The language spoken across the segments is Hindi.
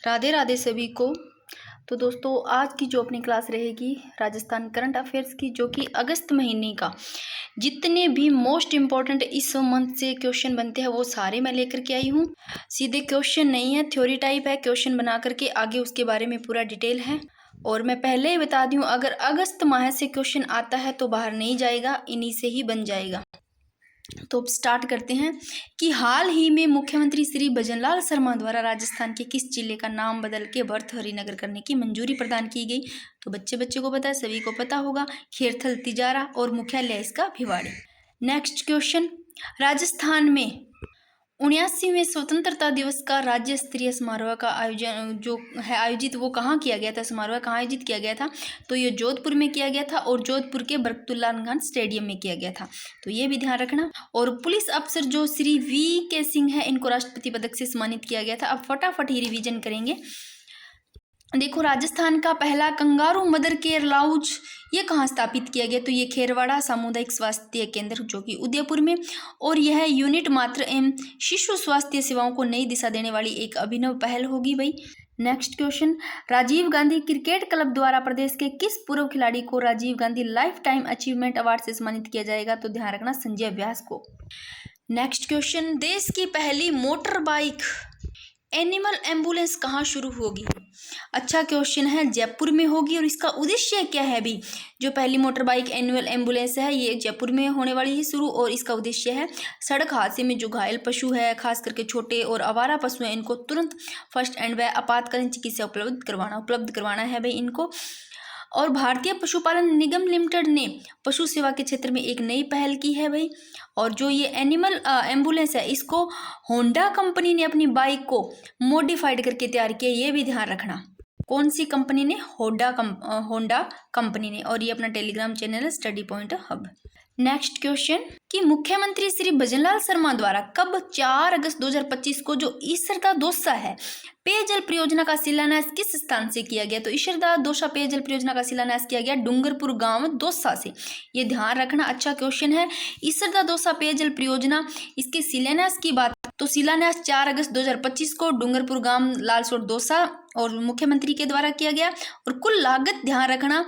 राधे राधे सभी को। तो दोस्तों, आज की जो अपनी क्लास रहेगी राजस्थान करंट अफेयर्स की, जो कि अगस्त महीने का जितने भी मोस्ट इम्पॉर्टेंट इस मंथ से क्वेश्चन बनते हैं वो सारे मैं लेकर के आई हूँ। सीधे क्वेश्चन नहीं है, थ्योरी टाइप है, क्वेश्चन बना करके आगे उसके बारे में पूरा डिटेल है। और मैं पहले ही बता दूँ, अगर अगस्त माह से क्वेश्चन आता है तो बाहर नहीं जाएगा, इन्हीं से ही बन जाएगा। तो अब स्टार्ट करते हैं कि हाल ही में मुख्यमंत्री श्री भजनलाल शर्मा द्वारा राजस्थान के किस जिले का नाम बदल के भर्तृहरि करने की मंजूरी प्रदान की गई। तो बच्चे को पता है, सभी को पता होगा, खेरथल तिजारा और मुख्यालय इसका भिवाड़ी। नेक्स्ट क्वेश्चन, राजस्थान में 79वें स्वतंत्रता दिवस का राज्य स्तरीय समारोह का आयोजन जो है आयोजित वो कहाँ किया गया था, समारोह कहाँ आयोजित किया गया था? तो ये जोधपुर में किया गया था और जोधपुर के बरकतुल्लाह खान स्टेडियम में किया गया था, तो ये भी ध्यान रखना। और पुलिस अफसर जो श्री VK सिंह है, इनको राष्ट्रपति पदक से सम्मानित किया गया था। अब फटाफट ही रिवीजन करेंगे। देखो, राजस्थान का पहला कंगारू मदर केयर लाउंज ये कहाँ स्थापित किया गया? तो ये खेरवाड़ा सामुदायिक स्वास्थ्य केंद्र जो कि उदयपुर में, और यह यूनिट मातृ एवं शिशु स्वास्थ्य सेवाओं को नई दिशा देने वाली एक अभिनव पहल होगी भाई। Next question, Rajiv Gandhi cricket club द्वारा प्रदेश के किस पूर्व खिलाड़ी को Rajiv Gandhi lifetime achievement award से सम्मानित किया जाएगा? तो ध्यान रखना, संजय व्यास को। नेक्स्ट क्वेश्चन, देश की पहली मोटर बाइक एनिमल एम्बुलेंस कहाँ शुरू होगी? अच्छा क्वेश्चन है, जयपुर में होगी। और इसका उद्देश्य क्या है भी? जो पहली मोटर बाइक एनुअल एम्बुलेंस है ये जयपुर में होने वाली है शुरू, और इसका उद्देश्य है सड़क हादसे में जो घायल पशु है, खास करके छोटे और आवारा पशु हैं, इनको तुरंत फर्स्ट एंड व आपातकालीन चिकित्सा उपलब्ध करवाना है भाई इनको। और भारतीय पशुपालन निगम लिमिटेड ने पशु सेवा के क्षेत्र में एक नई पहल की है भाई। और जो ये एनिमल एम्बुलेंस है, इसको होंडा कंपनी ने अपनी बाइक को मॉडिफाइड करके तैयार किया, ये भी ध्यान रखना। कौन सी कंपनी ने? होंडा कंपनी ने। और ये अपना टेलीग्राम चैनल है study point hub. Next question, कि मुख्यमंत्री श्री भजनलाल शर्मा द्वारा कब 4 अगस्त 2025 को जो ईसरदा दौसा है पेयजल परियोजना का शिलान्यास किस स्थान से किया गया? तो ईसरदा दौसा पेयजल परियोजना का शिलान्यास किया गया डूंगरपुर गांव दौसा से, ये ध्यान रखना। अच्छा क्वेश्चन है, ईसरदा दौसा पेयजल परियोजना इसके शिलान्यास की बात, तो शिलान्यास 4 अगस्त 2025 को डूंगरपुर गांव लालसोट दौसा और मुख्यमंत्री के द्वारा किया गया। और कुल लागत ध्यान रखना,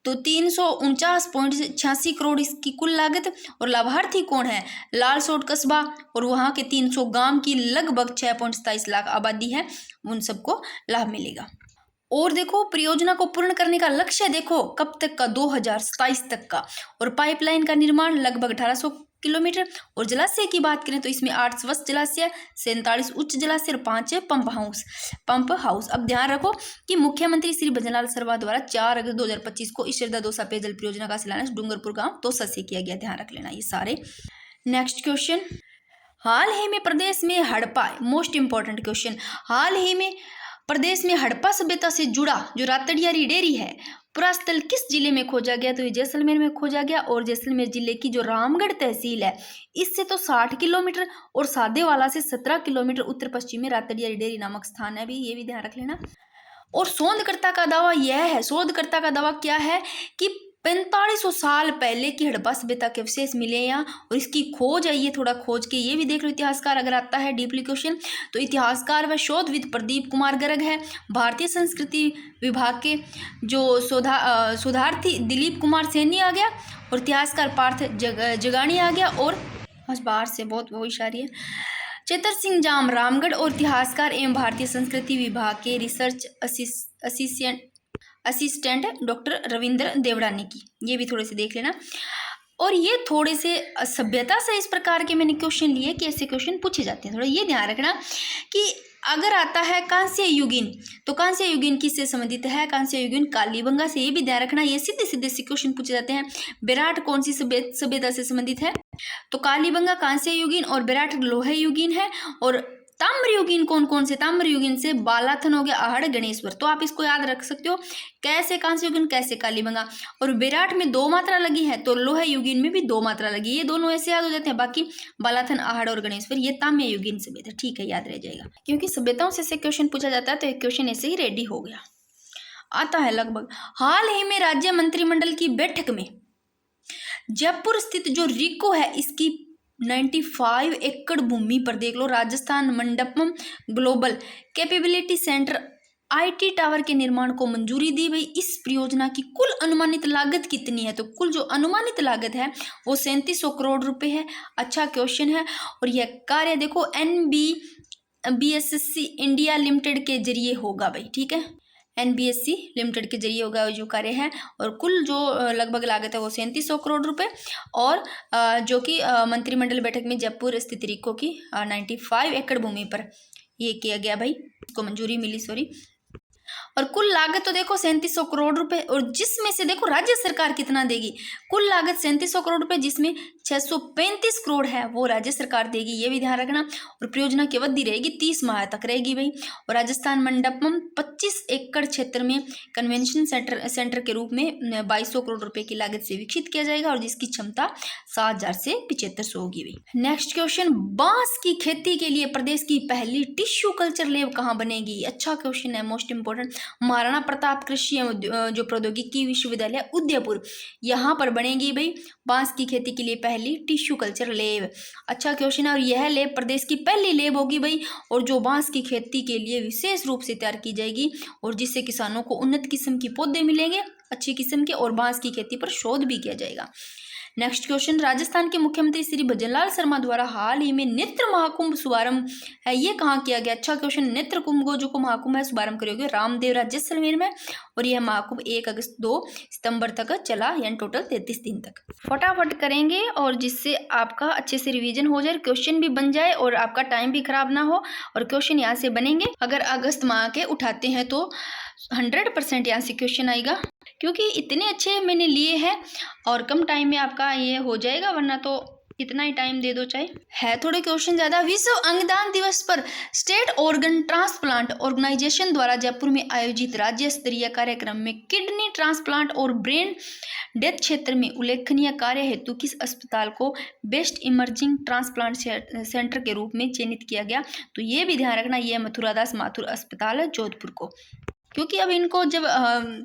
तो 349.86 करोड़ इसकी कुल लागत। और लाभार्थी कौन है? लालसोट कस्बा और वहाँ के 300 गांव की लगभग 6.27 लाख आबादी है, उन सबको लाभ मिलेगा। और देखो, परियोजना को पूर्ण करने का लक्ष्य देखो कब तक का? 2027 तक का। और पाइपलाइन का निर्माण लगभग 1800 किलोमीटर। और जलाशय की बात करें तो इसमें 8 स्वच्छ जलाशय, 47 उच्च जलाशय और 5 पंप हाउस। अब ध्यान रखो कि मुख्यमंत्री श्री भजनलाल शर्मा द्वारा 4 अगस्त 2025 को ईसरदा दौसा पेयजल परियोजना का शिलान्यास डूंगरपुर गांव दौसा से किया गया, ध्यान रख लेना ये सारे। नेक्स्ट क्वेश्चन, हाल ही में प्रदेश में हड़प्पा, मोस्ट इंपॉर्टेंट क्वेश्चन, हाल ही में प्रदेश में हड़प्पा सभ्यता से जुड़ा जो रातड़ियारी डेयरी है पुरास्थल किस जिले में खोजा गया? तो ये जैसलमेर में खोजा गया। और जैसलमेर जिले की जो रामगढ़ तहसील है, इससे तो 60 किलोमीटर और सादेवाला से 17 किलोमीटर उत्तर पश्चिम में रातड़ियारी डेयरी नामक स्थान है भी, ये भी ध्यान रख लेना। और शोधकर्ता का दावा यह है, शोधकर्ता का दावा क्या है कि 4500 साल पहले की हड़प्पा सभ्यता के अवशेष मिले यहाँ, और इसकी खोज है, ये थोड़ा खोज के ये भी देख लो इतिहासकार अगर आता है डीपली क्वेश्चन। तो इतिहासकार व शोधविद प्रदीप कुमार गर्ग है। भारतीय संस्कृति विभाग के जो शोधार्थी दिलीप कुमार सैनी आ गया, और इतिहासकार पार्थ जगानी आ गया, और बाहर से बहुत वो इशारी है चेतर सिंह जाम रामगढ़, और इतिहासकार एवं भारतीय संस्कृति विभाग के रिसर्च असिस्टेंट डॉक्टर रविंद्र देवड़ानी की, ये भी थोड़े से देख लेना। और ये थोड़े से सभ्यता से इस प्रकार के मैंने क्वेश्चन लिए कि ऐसे क्वेश्चन पूछे जाते हैं, थोड़ा ये ध्यान रखना कि अगर आता है कांस्य युगीन, तो कांस्य युगीन किससे संबंधित है? कांस्य युगीन कालीबंगा से, ये भी ध्यान रखना। ये सीधे सीधे से क्वेश्चन पूछे जाते हैं। विराट कौन सी सभ्यता से संबंधित है? तो कालीबंगा कांस्य युगीन और विराट लोहे युगीन है। और ताम्र युगीन कौन कौन से? ताम्र युगीन से बालाथन हो गया, आहड़, गणेश्वर, तो आप इसको याद रख सकते हो, कैसे कांस्य युगीन कैसे कालीबंगा। और विराट में 2 मात्रा लगी है, तो लोहे युगीन में भी 2 मात्रा लगी, ये दोनों ऐसे याद हो जाते हैं। बाकी बालाथन, आहड़ और गणेश्वर ये ताम्र युगीन सभ्यता, ठीक है, याद रह जाएगा, क्योंकि सभ्यताओं से क्वेश्चन पूछा जाता है तो एक क्वेश्चन ऐसे ही रेडी हो गया आता है लगभग। हाल ही में राज्य मंत्रिमंडल की बैठक में जयपुर स्थित जो रिको है इसकी 95 एकड़ भूमि पर देख लो Rajasthan Mandapam global capability centre IT tower के निर्माण को मंजूरी दी गई। इस परियोजना की कुल अनुमानित लागत कितनी है? तो कुल जो अनुमानित लागत है वो 3700 करोड़ रुपए है। अच्छा क्वेश्चन है। और यह कार्य देखो NBSC इंडिया लिमिटेड के जरिए होगा भाई, ठीक है, NBSC लिमिटेड के जरिए होगा जो कार्य है। और कुल जो लगभग लागत है वो 3700 करोड़ रुपए। और जो कि मंत्रिमंडल बैठक में जयपुर स्थित रिको की 95 एकड़ भूमि पर ये किया गया भाई, इसको मंजूरी मिली, सॉरी। और कुल लागत तो देखो 3700 करोड़ रुपए, और जिसमें से देखो राज्य सरकार कितना देगी। कुल लागत 3700 करोड़ रुपए, जिसमें 635 करोड़ है वो राज्य सरकार देगी, ये भी ध्यान रखना। और परियोजना की अवधि रहेगी 30 माह तक रहेगी भाई। और राजस्थान मंडपम 25 एकड़ क्षेत्र में कन्वेंशन सेंटर के रूप में 2200 करोड़ रुपए की लागत से विकसित किया जाएगा, और जिसकी क्षमता 7000 से 7500 होगी भाई। नेक्स्ट क्वेश्चन, बांस की खेती के लिए प्रदेश की पहली टिश्यू कल्चर लैब कहाँ बनेगी? अच्छा क्वेश्चन है, मोस्ट इंपोर्टेंट। महाराणा प्रताप कृषि एवं जो प्रौद्योगिकी विश्वविद्यालय उदयपुर, यहाँ पर बनेगी भाई बांस की खेती के लिए पहली टिश्यू कल्चर लैब। अच्छा क्वेश्चन है। और यह लैब प्रदेश की पहली लैब होगी भाई, और जो बांस की खेती के लिए विशेष रूप से तैयार की जाएगी, और जिससे किसानों को उन्नत किस्म के पौधे मिलेंगे, अच्छी किस्म के, और बांस की खेती पर शोध भी किया जाएगा। नेक्स्ट क्वेश्चन, राजस्थान के मुख्यमंत्री श्री भजनलाल शर्मा द्वारा हाल ही में नेत्र महाकुंभ शुभारंभ है, ये कहाँ किया गया? अच्छा क्वेश्चन, नेत्र कुंभ जो महाकुंभ है शुभारंभ करोगे रामदेवरा जैसलमेर में, और यह महाकुंभ 1 अगस्त 2 सितंबर तक चला, यानी टोटल 33 दिन तक। फटाफट करेंगे और जिससे आपका अच्छे से रिवीजन हो जाए, क्वेश्चन भी बन जाए और आपका टाइम भी खराब ना हो। और क्वेश्चन यहाँ से बनेंगे, अगर अगस्त माह के उठाते हैं तो 100% यहाँ से क्वेश्चन आएगा, क्योंकि इतने अच्छे मैंने लिए हैं और कम टाइम में आपका ये हो जाएगा, वरना तो कितना ही टाइम दे दो चाहे। है थोड़े क्वेश्चन ज़्यादा। विश्व अंगदान दिवस पर स्टेट ऑर्गन ट्रांसप्लांट ऑर्गेनाइजेशन द्वारा जयपुर में आयोजित राज्य स्तरीय कार्यक्रम में किडनी ट्रांसप्लांट और ब्रेन डेथ क्षेत्र में उल्लेखनीय कार्य हेतु किस अस्पताल को बेस्ट इमर्जिंग ट्रांसप्लांट सेंटर के रूप में चयनित किया गया? तो ये भी ध्यान रखना, ये मथुरादास माथुर अस्पताल है जोधपुर को। क्योंकि अब इनको जब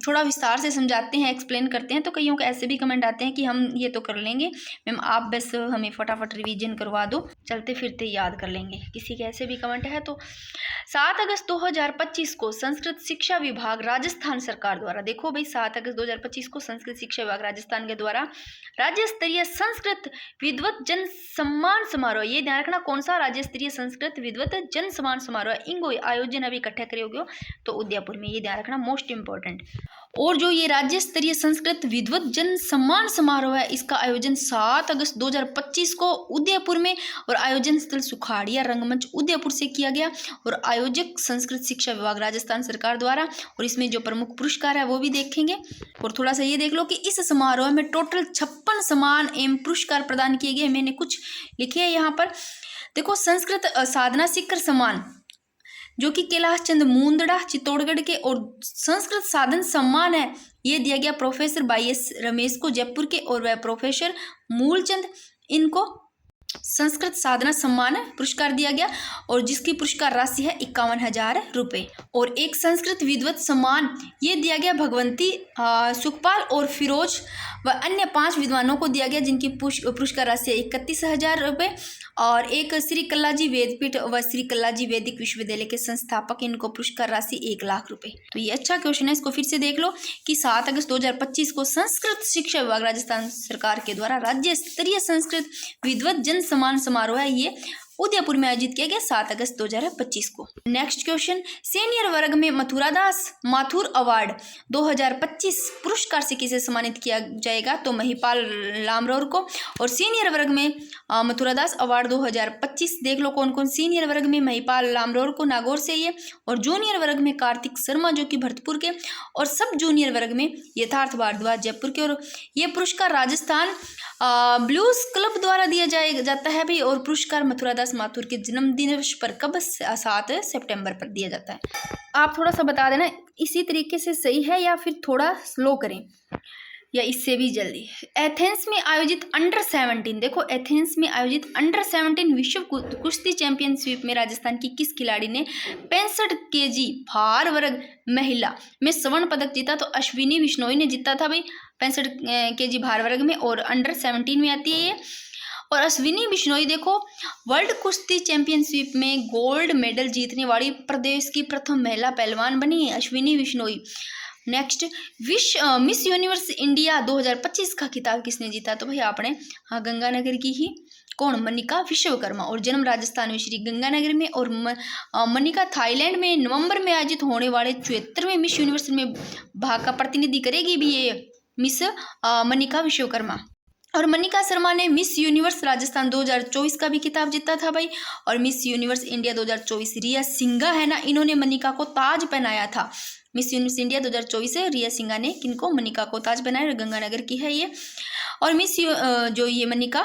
थोड़ा विस्तार से समझाते हैं, एक्सप्लेन करते हैं, तो कईयों के ऐसे भी कमेंट आते हैं कि हम ये तो कर लेंगे मैम, आप बस हमें फटाफट रिवीजन करवा दो, चलते फिरते याद कर लेंगे। किसी के ऐसे भी कमेंट है तो 7 अगस्त 2025 को संस्कृत शिक्षा विभाग राजस्थान सरकार द्वारा, देखो भाई 7 अगस्त 2025 को संस्कृत शिक्षा विभाग राजस्थान के द्वारा राज्य स्तरीय संस्कृत विद्वत जन सम्मान समारोह, ये ध्यान रखना कौन सा राज्य स्तरीय संस्कृत विद्वत जन सम्मान समारोह, इनको आयोजन अभी इकट्ठा करोगे तो उदयपुर में, ये ध्यान रखना मोस्ट इंपॉर्टेंट। और जो ये राज्य स्तरीय संस्कृत विद्वत जन सम्मान समारोह है, इसका आयोजन 7 अगस्त 2025 को उदयपुर में, और आयोजन स्थल सुखाड़िया रंगमंच उदयपुर से किया गया, और आयोजक संस्कृत शिक्षा विभाग राजस्थान सरकार द्वारा। और इसमें जो प्रमुख पुरस्कार है वो भी देखेंगे। और थोड़ा सा ये देख लो कि इस समारोह में टोटल 56 सम्मान एवं पुरस्कार प्रदान किए गए। मैंने कुछ लिखे हैं यहाँ पर, देखो संस्कृत साधना शिखर सम्मान जो कि कैलाश चंद मुंदड़ा चित्तौड़गढ़ के, और संस्कृत साधन सम्मान है ये दिया गया प्रोफेसर YS रमेश को जयपुर के, और वह प्रोफेसर मूलचंद, इनको संस्कृत साधना सम्मान पुरस्कार दिया गया, और जिसकी पुरस्कार राशि है 51,000 रुपये। और एक संस्कृत विद्वत सम्मान ये दिया गया भगवंती सुखपाल और फिरोज व अन्य 5 विद्वानों को दिया गया, जिनकी पुरस्कार राशि है 31,000 रुपये। और एक श्री कल्लाजी वेदपीठ व श्री कल्लाजी वैदिक विश्वविद्यालय के संस्थापक, इनको पुरस्कार राशि 1 लाख रुपए। तो ये अच्छा क्वेश्चन है, इसको फिर से देख लो कि 7 अगस्त 2025 को संस्कृत शिक्षा विभाग राजस्थान सरकार के द्वारा राज्य स्तरीय संस्कृत विद्वत जन सम्मान समारोह है, ये उदयपुर में आयोजित किया गया 7 अगस्त 2025 को। नेक्स्ट क्वेश्चन, सीनियर वर्ग में मथुरादास माथुर अवार्ड 2025 पुरस्कार से किसे सम्मानित किया जाएगा? तो महिपाल लामरोर को। और सीनियर वर्ग में मथुरादास अवार्ड 2025 देख लो कौन कौन। सीनियर वर्ग में महिपाल लामरोर को नागौर से ये, और जूनियर वर्ग में कार्तिक शर्मा जो कि भरतपुर के, और सब जूनियर वर्ग में यथार्थ भारद्वाज जयपुर के। और ये पुरस्कार राजस्थान ब्लूज क्लब द्वारा दिया जाता है भी। और पुरस्कार मथुरादास माथुर के जन्मदिन पर कब? 7 सितंबर पर दिया जाता है। आप थोड़ा सा बता देना इसी तरीके से सही है या फिर थोड़ा स्लो करें या इससे भी जल्दी। एथेंस में आयोजित अंडर 17, देखो एथेंस में आयोजित अंडर 17 विश्व कुश्ती चैंपियनशिप में राजस्थान की किस खिलाड़ी ने 65 kg भार वर्ग महिला में स्वर्ण पदक जीता? तो अश्विनी बिश्नोई ने जीता था भाई 65 kg भार वर्ग में, और अंडर 17 में आती है ये। और अश्विनी बिश्नोई देखो वर्ल्ड कुश्ती चैंपियनशिप में गोल्ड मेडल जीतने वाली प्रदेश की प्रथम महिला पहलवान बनी है Ashwini Bishnoi. Next miss universe India 2025 का खिताब किसने जीता? तो भाई आपने, हाँ, गंगानगर की ही, कौन? मनिका विश्वकर्मा। और जन्म राजस्थान में श्री गंगानगर में, और मनिका थाईलैंड में नवंबर में आयोजित होने वाले 74वें मिस यूनिवर्स में भाग का प्रतिनिधि करेगी भी ये मिस मनिका विश्वकर्मा। और मनिका शर्मा ने मिस यूनिवर्स राजस्थान 2024 का भी खिताब जीता था भाई। और मिस यूनिवर्स इंडिया 2024 रिया सिंघा है ना, इन्होंने मनिका को ताज पहनाया था। मिस यूनिवर्स इंडिया 2024 से रिया सिंघा ने किनको? मनिका को ताज पहनाया, गंगानगर की है ये। और जो ये मनिका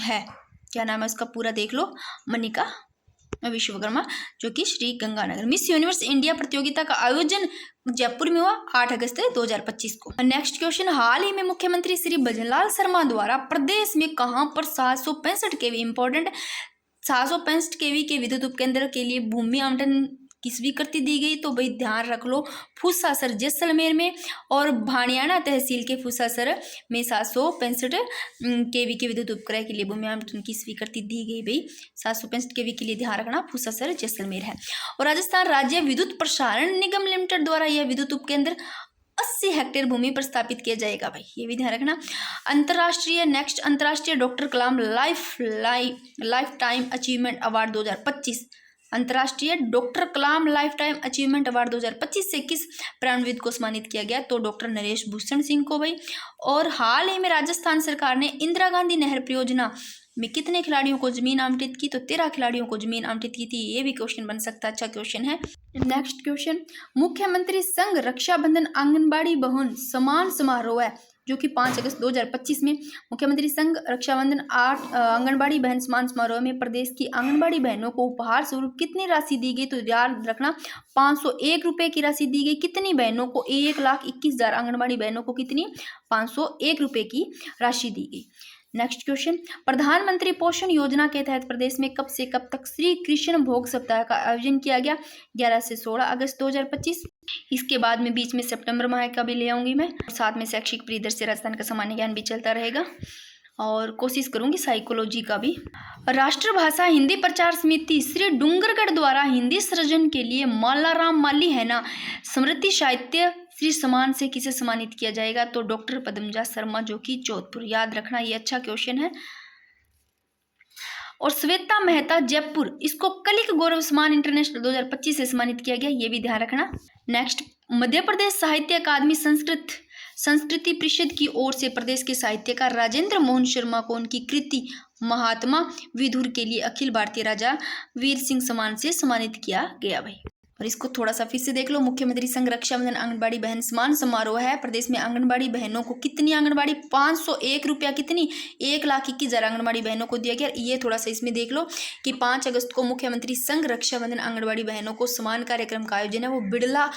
है, क्या नाम है उसका पूरा देख लो, मनिका विश्वकर्मा, जो कि Shri Ganganagar. Miss universe India प्रतियोगिता का आयोजन जयपुर में हुआ 8 अगस्त 2025 को। नेक्स्ट क्वेश्चन, हाल ही में मुख्यमंत्री श्री भजनलाल शर्मा द्वारा प्रदेश में कहां पर 765 केवी, इंपॉर्टेंट, 765 केवी के विद्युत उपकेंद्र के लिए भूमि आवंटन की स्वीकृति दी गई? तो भाई ध्यान रख लो, फुसासर जैसलमेर में और भानियाना तहसील के फुसासर में 765 केवी के विद्युत उपक्रय के लिए भूमि आवंटन की स्वीकृति दी गई भाई। 765 केवी के लिए ध्यान रखना, फुसासर जैसलमेर है। और राजस्थान राज्य विद्युत प्रसारण निगम लिमिटेड द्वारा यह विद्युत उपकेंद्र 80 हेक्टेयर भूमि पर स्थापित किया जाएगा भाई, ये भी ध्यान रखना। अंतर्राष्ट्रीय डॉक्टर कलाम लाइफ टाइम अचीवमेंट अवार्ड 2025, अंतर्राष्ट्रीय डॉक्टर कलाम लाइफ टाइम अचीवमेंट अवार्ड 2025 से किस प्राणविद को सम्मानित किया गया? तो डॉक्टर नरेश भूषण सिंह को भाई। और हाल ही में राजस्थान सरकार ने इंदिरा गांधी नहर परियोजना में कितने खिलाड़ियों को जमीन आवंटित की? तो 13 खिलाड़ियों को जमीन आवंटित की थी, ये भी क्वेश्चन बन सकता है, अच्छा क्वेश्चन है। नेक्स्ट क्वेश्चन, मुख्यमंत्री संघ रक्षाबंधन आंगनबाड़ी बहन सम्मान समारोह है जो कि 5 अगस्त 2025 में मुख्यमंत्री संघ रक्षाबंधन 8 आंगनबाड़ी बहन सम्मान समारोह में प्रदेश की आंगनबाड़ी बहनों को उपहार स्वरूप कितनी राशि दी गई? तो याद रखना 501 रुपये की राशि दी गई। कितनी बहनों को? 1,21,000 आंगनबाड़ी बहनों को कितनी? 501 रुपये की राशि दी गई। नेक्स्ट क्वेश्चन, प्रधानमंत्री पोषण योजना के तहत प्रदेश में कब से कब तक श्री कृष्ण भोग सप्ताह का आयोजन किया गया? 11 से 16 अगस्त 2025। इसके बाद में बीच में सितंबर माह का भी ले आऊंगी मैं, और साथ में शैक्षिक परिदृश्य राजस्थान का सामान्य ज्ञान भी चलता रहेगा, और कोशिश करूंगी साइकोलॉजी का भी। राष्ट्रभाषा हिंदी प्रचार समिति श्री डूंगरगढ़ द्वारा हिंदी सृजन के लिए मालाराम माली है ना स्मृति साहित्य श्री सम्मान से किसे सम्मानित किया जाएगा? तो डॉक्टर पद्मजा शर्मा, जो कि जोधपुर, याद रखना, ये अच्छा क्वेश्चन है। और श्वेता मेहता जयपुर, इसको कलिक गौरव सम्मान इंटरनेशनल 2025 से सम्मानित किया गया, ये भी ध्यान रखना। नेक्स्ट, मध्य प्रदेश साहित्य अकादमी संस्कृति परिषद की ओर से प्रदेश के साहित्यकार राजेंद्र मोहन शर्मा को उनकी कृति महात्मा विदुर के लिए अखिल भारतीय राजा वीर सिंह सम्मान से सम्मानित किया गया भाई। और इसको थोड़ा सा फिर से देख लो, मुख्यमंत्री संघ रक्षाबंधन आंगनबाड़ी बहन सम्मान समारोह है। प्रदेश में आंगनबाड़ी बहनों को कितनी आंगनबाड़ी? 501 रुपया, कितनी? 1,21,000 आंगनबाड़ी बहनों को दिया गया। ये थोड़ा सा इसमें देख लो कि 5 अगस्त को मुख्यमंत्री संघ रक्षाबंधन आंगनबाड़ी बहनों को सम्मान कार्यक्रम का आयोजन है वो बिड़ला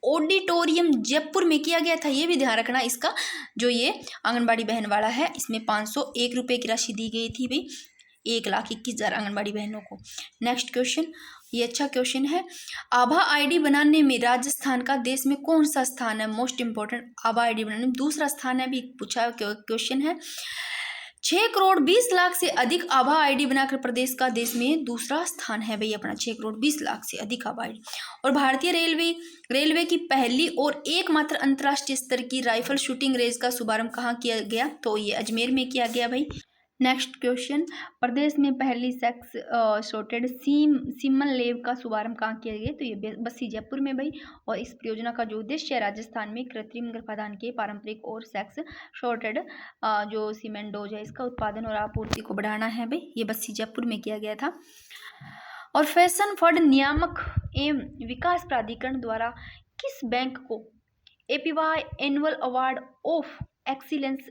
ऑडिटोरियम जयपुर में किया गया था, ये भी ध्यान रखना। इसका जो ये आंगनबाड़ी बहन वाला है, इसमें 501 रुपये की राशि दी गई थी भाई 1,21,000 आंगनबाड़ी बहनों को। नेक्स्ट क्वेश्चन, ये अच्छा क्वेश्चन है। आभा आईडी बनाने में राजस्थान का देश में कौन सा स्थान है? मोस्ट इंपॉर्टेंट, आभा आईडी बनाने में दूसरा स्थान है, भी पूछा क्वेश्चन है। 6 करोड़ 20 लाख से अधिक आभा आईडी बनाकर प्रदेश का देश में दूसरा स्थान है भाई अपना, 6 करोड़ 20 लाख से अधिक आभा आईडी। और भारतीय रेलवे की पहली और एकमात्र अंतर्राष्ट्रीय स्तर की राइफल शूटिंग रेस का शुभारंभ कहाँ किया गया? तो ये अजमेर में किया गया भाई। नेक्स्ट क्वेश्चन, प्रदेश में पहली सेक्स शॉर्टेड सीमन लेब का शुभारंभ कहाँ किया गया? तो ये बस्सी जयपुर में भाई। और इस परियोजना का जो उद्देश्य है राजस्थान में कृत्रिम गर्भाधान के पारंपरिक और सेक्स शॉर्टेड जो सीमेंट डोज है इसका उत्पादन और आपूर्ति को बढ़ाना है भाई, ये बस्सी जयपुर में किया गया था। और फैशन फंड नियामक एवं विकास प्राधिकरण द्वारा किस बैंक को APY annual award of excellence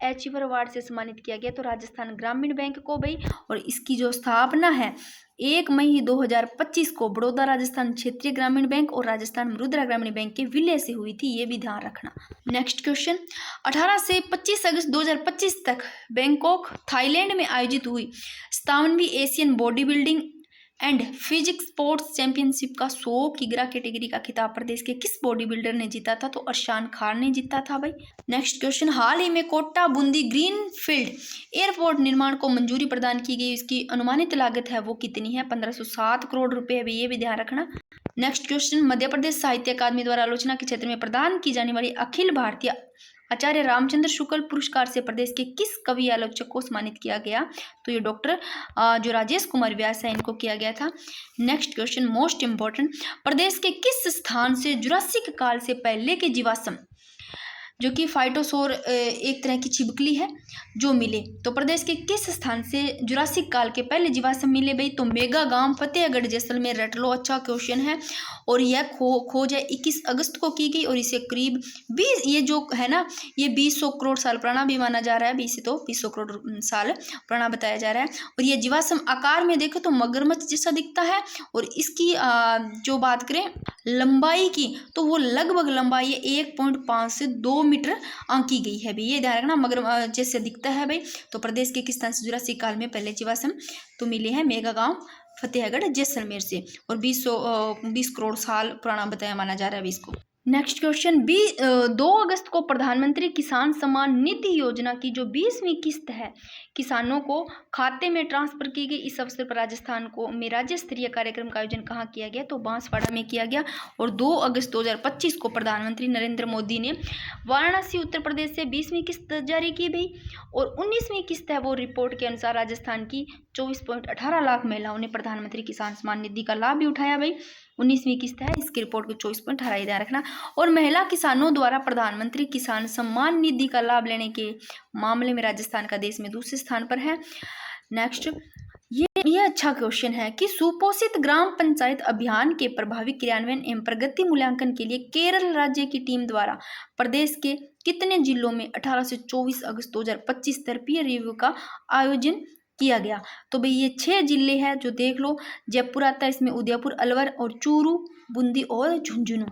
achiever award से सम्मानित किया गया? तो राजस्थान ग्रामीण बैंक को भाई। और इसकी जो स्थापना है 1 मई 2025 को बड़ौदा राजस्थान क्षेत्रीय ग्रामीण बैंक और राजस्थान मुद्रा ग्रामीण बैंक के विलय से हुई थी, ये भी ध्यान रखना। नेक्स्ट क्वेश्चन, 18 से 25 अगस्त 2025 तक बैंकॉक थाईलैंड में आयोजित हुई 57वीं Asian body building and physics sports championship का 100 किग्रा कैटेगरी का खिताब प्रदेश के किस बॉडी बिल्डर ने जीता था? तो अरशान खान ने जीता था भाई। नेक्स्ट क्वेश्चन, हाल ही में कोटा बूंदी ग्रीनफील्ड एयरपोर्ट निर्माण को मंजूरी प्रदान की गई, इसकी अनुमानित लागत है वो कितनी है? 1507 करोड़ रुपए है, ये भी ध्यान रखना। नेक्स्ट क्वेश्चन, मध्य प्रदेश साहित्य अकादमी द्वारा आलोचना के क्षेत्र में प्रदान की जाने वाली अखिल भारतीय आचार्य रामचंद्र शुक्ल पुरस्कार से प्रदेश के किस कवि आलोचक को सम्मानित किया गया? तो ये डॉक्टर जो राजेश कुमार व्यास है, इनको किया गया था। नेक्स्ट क्वेश्चन मोस्ट इंपॉर्टेंट, प्रदेश के किस स्थान से जुरासिक काल से पहले के जीवाश्म जो कि फाइटोसोर एक तरह की छिपकली है जो मिले? तो प्रदेश के किस स्थान से जुरासिक काल के पहले जीवाश्म मिले भाई? तो मेगागांव फतेहगढ़ जैसलमेर रट लो, अच्छा क्वेश्चन है। और यह खोज है 21 अगस्त को की गई और इसे करीब 20 ये जो है ना ये 200 करोड़ साल पुराना भी माना जा रहा है, 20 तो 200 करोड़ साल पुराना बताया जा रहा है। और ये जीवाश्म आकार में देखो तो मगरमच्छ जैसा दिखता है और इसकी जो बात करें लंबाई की तो वो लगभग लंबाई 1.5 से 2 मीटर आंकी गई है भाई, ये ध्यान रखना। मगरमच्छ जैसे दिखता है भाई। तो प्रदेश के किस स्थान से जुरासिक काल में पहले जीवाश्म तो मिले हैं? मेगागांव फतेहगढ़ जैसलमेर से और 20 करोड़ साल पुराना बताया माना जा रहा है इसको। नेक्स्ट क्वेश्चन, 2 अगस्त को प्रधानमंत्री किसान सम्मान निधि योजना की जो 20वीं किस्त है किसानों को खाते में ट्रांसफर की गई। इस अवसर पर राजस्थान में राज्य स्तरीय कार्यक्रम का आयोजन कहाँ किया गया? तो बांसवाड़ा में किया गया। और 2 अगस्त 2025 को प्रधानमंत्री नरेंद्र मोदी ने वाराणसी उत्तर प्रदेश से 20वीं किस्त जारी की गई और 19वीं किस्त है वो रिपोर्ट के अनुसार राजस्थान की 24.18 लाख महिलाओं ने प्रधानमंत्री किसान सम्मान निधि का लाभ भी उठाया भाई। 19वीं किस्त है, इसकी रिपोर्ट को 24.18 ध्यान रखना। और महिला किसानों द्वारा प्रधानमंत्री किसान सम्मान निधि का लाभ लेने के मामले में राजस्थान का देश में दूसरे स्थान पर है। नेक्स्ट, ये अच्छा क्वेश्चन है कि सुपोषित ग्राम पंचायत अभियान के प्रभावी क्रियान्वयन एवं प्रगति मूल्यांकन के लिए केरल राज्य की टीम द्वारा प्रदेश के कितने जिलों में 18 से 24 अगस्त 2025 तर्पीय रिव्यू का आयोजन किया गया? तो भाई ये 6 जिले हैं जो देख लो, जयपुर आता है इसमें, उदयपुर, अलवर और चूरू, बूंदी और झुंझुनू।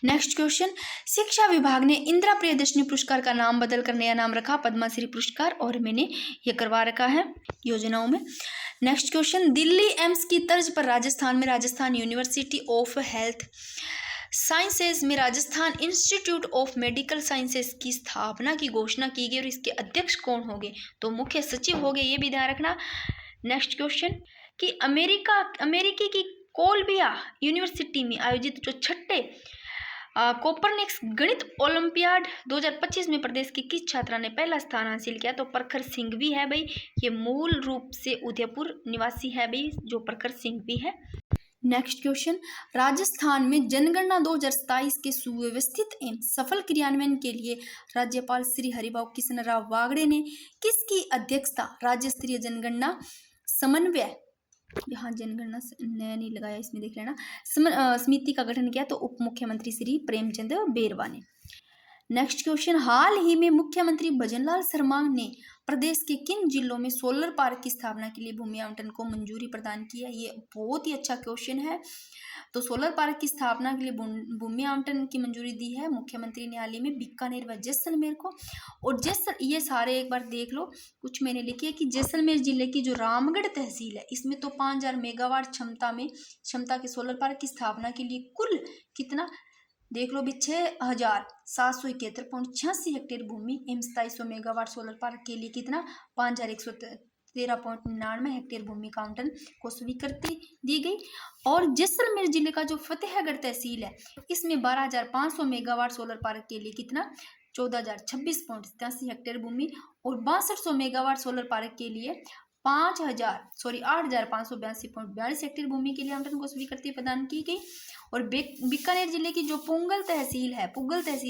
नेक्स्ट क्वेश्चन, शिक्षा विभाग ने इंदिरा प्रियदर्शनी पुरस्कार का नाम बदलकर नया नाम रखा पद्मश्री पुरस्कार और मैंने ये करवा रखा है योजनाओं में। नेक्स्ट क्वेश्चन, दिल्ली एम्स की तर्ज पर राजस्थान में Rajasthan university of health sciences में Rajasthan institute of medical sciences की स्थापना की घोषणा की गई और इसके अध्यक्ष कौन होंगे? तो मुख्य सचिव होंगे, ये भी ध्यान रखना। नेक्स्ट क्वेश्चन कि अमेरिकी की कोलंबिया यूनिवर्सिटी में आयोजित जो 6ठे कोपरनिकस गणित ओलंपियाड 2025 में प्रदेश की किस छात्रा ने पहला स्थान हासिल किया? तो प्रखर सिंघवी है भाई, ये मूल रूप से उदयपुर निवासी है भाई जो प्रखर सिंघवी है। नेक्स्ट क्वेश्चन, राजस्थान में जनगणना 2027 के सुव्यवस्थित एवं सफल क्रियान्वयन के लिए राज्यपाल श्री हरिभाऊ किशनराव वागड़े ने किसकी अध्यक्षता राज्य स्तरीय जनगणना समन्वय, यहाँ जनगणना नया नहीं लगाया इसमें देख लेना, समिति का गठन किया? तो उप मुख्यमंत्री श्री प्रेमचंद बेरवा ने। नेक्स्ट क्वेश्चन, हाल ही में मुख्यमंत्री भजनलाल शर्मा ने प्रदेश के किन जिलों में सोलर पार्क की स्थापना के लिए भूमि आवंटन को मंजूरी प्रदान की है? ये बहुत ही अच्छा क्वेश्चन है। तो सोलर पार्क की स्थापना के लिए भूमि आवंटन की मंजूरी दी है मुख्यमंत्री ने हाल ही में बीकानेर व जैसलमेर को। और ये सारे एक बार देख लो, कुछ मैंने लिखी है कि जैसलमेर जिले की जो रामगढ़ तहसील है इसमें तो 5000 मेगावाट क्षमता के सोलर पार्क की स्थापना के लिए कुल कितना देख लो भी 6771.86 हेक्टेयर भूमि एवं 2700 मेगावाट सोलर पार्क के लिए कितना 5113.99 हेक्टेयर भूमि का आवंटन को स्वीकृति दी गई। और जैसलमेर जिले का जो फतेहगढ़ तहसील है इसमें 12500 मेगावाट सोलर पार्क के लिए कितना 14026.87 हेक्टेयर भूमि और 6200 मेगावाट सोलर पार्क के लिए 8582 हेक्टेयर भूमि के लिए आवंटन को स्वीकृति प्रदान की गई। और बीकानेर जिले की जो पुगल तहसील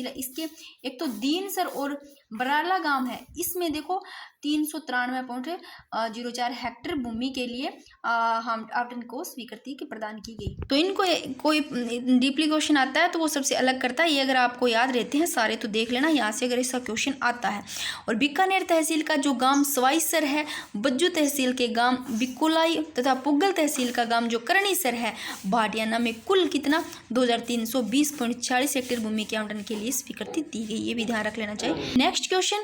है इसके एक तो दीनसर और बराला गांव है, इसमें देखो 393.04 हेक्टेयर भूमि के लिए आवंटन को स्वीकृति प्रदान की गई। तो इनको कोई डीपली क्वेश्चन आता है तो वो सबसे अलग करता है, ये अगर आपको याद रहते हैं सारे तो देख लेना यहाँ से अगर ऐसा क्वेश्चन आता है। और बीकानेर तहसील का जो गांव सवाईसर है, बज्जू तहसील के गांव बिकोलाई तथा पुगल तहसील का गांव जो करणीसर है भाटियाना में कुल कितना 2320.46 हेक्टेयर भूमि के आवंटन के लिए स्वीकृति दी गई, ये भी ध्यान रख लेना चाहिए। नेक्स्ट क्वेश्चन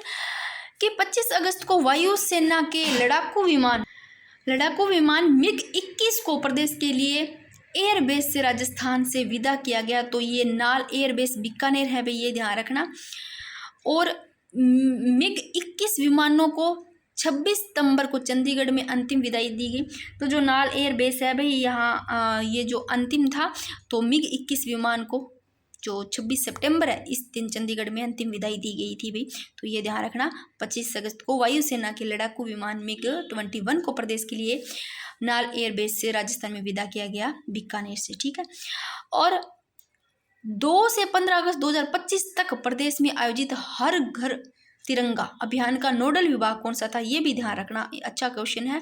कि 25 अगस्त को वायुसेना के लड़ाकू विमान लड़ाकू विमान मिग-21 को प्रदेश के लिए एयरबेस से राजस्थान से विदा किया गया। तो ये नाल एयरबेस बीकानेर है भाई, ये ध्यान रखना। और मिग-21 विमानों को 26 सितंबर को चंडीगढ़ में अंतिम विदाई दी गई। तो जो नाल एयरबेस है भाई, यहाँ ये जो अंतिम था, तो मिग-21 विमान को जो 26 सितंबर है इस दिन चंडीगढ़ में अंतिम विदाई दी गई थी भाई। तो ये ध्यान रखना। 25 अगस्त को वायुसेना के लड़ाकू विमान मिग-21 को प्रदेश के लिए नाल एयरबेस से राजस्थान में विदा किया गया, बीकानेर से, ठीक है। और 2 से 15 अगस्त 2025 तक प्रदेश में आयोजित हर घर तिरंगा अभियान का नोडल विभाग कौन सा था, ये भी ध्यान रखना, अच्छा क्वेश्चन है।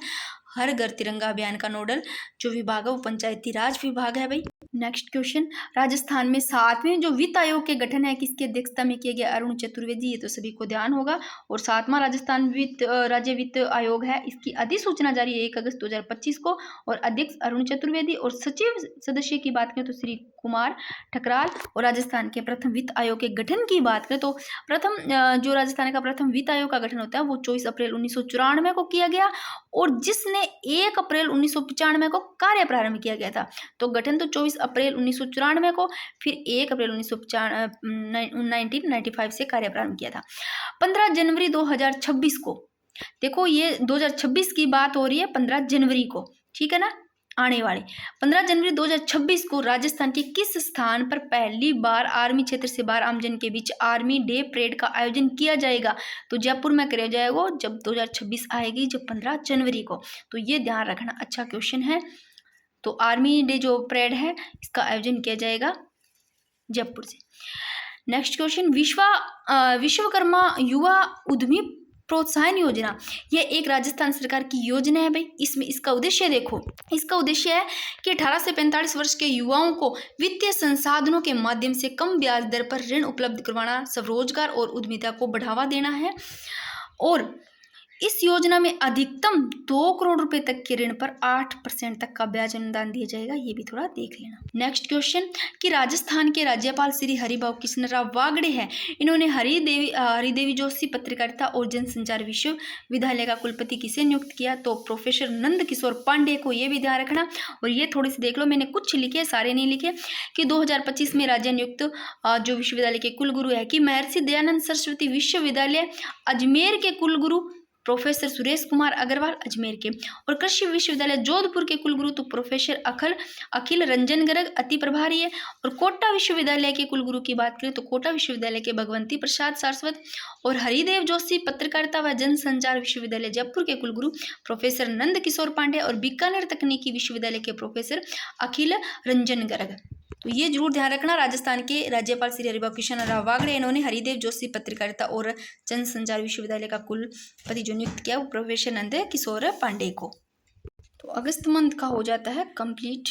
हर घर तिरंगा अभियान का नोडल जो विभाग है वो पंचायती राज विभाग है भाई। नेक्स्ट क्वेश्चन, राजस्थान में 7वें जो वित्त आयोग के गठन है किसकी अध्यक्षता में किया गया, अरुण चतुर्वेदी, ये तो सभी को ध्यान होगा। और 7वां राजस्थान राज्य वित्त आयोग है, इसकी अधिसूचना जारी है 1 अगस्त 2025 को। और अध्यक्ष अरुण चतुर्वेदी। और सचिव सदस्य की बात करें तो श्री कुमार ठकराल। और राजस्थान के प्रथम वित्त आयोग के गठन की बात करें तो प्रथम जो राजस्थान का प्रथम वित्त आयोग का गठन होता है वो 24 अप्रैल 1994 को किया गया, और जिसने 1 अप्रैल 1995 को कार्य प्रारंभ किया गया था। तो गठन तो 24 अप्रैल 1994 को, फिर 1 अप्रैल 1995 से कार्य प्रारंभ किया था। 15 जनवरी 2026 को, देखो ये 2026 की बात हो रही है, 15 जनवरी को, ठीक है ना, आने वाले 15 जनवरी 2026 को राजस्थान के किस स्थान पर पहली बार आर्मी क्षेत्र से बाहर आमजन के बीच आर्मी डे परेड का आयोजन किया जाएगा। तो जयपुर में किया जाएगा जब 2026 आएगी, जब 15 जनवरी को। तो ये ध्यान रखना, अच्छा क्वेश्चन है। तो आर्मी डे जो परेड है इसका आयोजन किया जाएगा जयपुर से। नेक्स्ट क्वेश्चन, विश्वकर्मा युवा उद्यमी प्रोत्साहन योजना, यह एक राजस्थान सरकार की योजना है भाई। इसमें इसका उद्देश्य देखो, इसका उद्देश्य है कि 18 से 45 वर्ष के युवाओं को वित्तीय संसाधनों के माध्यम से कम ब्याज दर पर ऋण उपलब्ध करवाना, स्वरोजगार और उद्यमिता को बढ़ावा देना है। और इस योजना में अधिकतम 2 करोड़ रुपए तक के ऋण पर 8% तक का ब्याज अनुदान दिया जाएगा, ये भी थोड़ा देख लेना। नेक्स्ट क्वेश्चन, कि राजस्थान के राज्यपाल श्री हरिभाऊ कृष्णराव वागड़े हैं, इन्होंने हरिदेवी जोशी पत्रकारिता और जनसंचार विश्वविद्यालय का कुलपति किसे नियुक्त किया, तो प्रोफेसर नंद किशोर पांडे को, ये भी ध्यान रखना। और ये थोड़ी सी देख लो, मैंने कुछ लिखे, सारे नहीं लिखे, कि 2025 में राज्य नियुक्त जो विश्वविद्यालय के कुलगुरु है कि महर्षि दयानंद सरस्वती विश्वविद्यालय अजमेर के कुलगुरु प्रोफेसर सुरेश कुमार अग्रवाल अजमेर के। और कृषि विश्वविद्यालय जोधपुर के कुलगुरु तो प्रोफेसर अखिल रंजन गर्ग अति प्रभारी है। और कोटा विश्वविद्यालय के कुलगुरु की बात करें तो कोटा विश्वविद्यालय के भगवंती प्रसाद सारस्वत। और हरिदेव जोशी पत्रकारिता व जनसंचार विश्वविद्यालय जयपुर के कुलगुरु प्रोफेसर नंद किशोर पांडे। और बीकानेर तकनीकी विश्वविद्यालय के प्रोफेसर अखिल रंजन गर्ग। तो ये जरूर ध्यान रखना, राजस्थान के राज्यपाल श्री हरिभाऊ कृष्णराव वागड़े, इन्होंने हरिदेव जोशी पत्रकारिता और जनसंचार विश्वविद्यालय का कुलपति जो नियुक्त किया वो प्रोफेसर नंद किशोर पांडे को। तो अगस्त मंथ का हो जाता है कंप्लीट।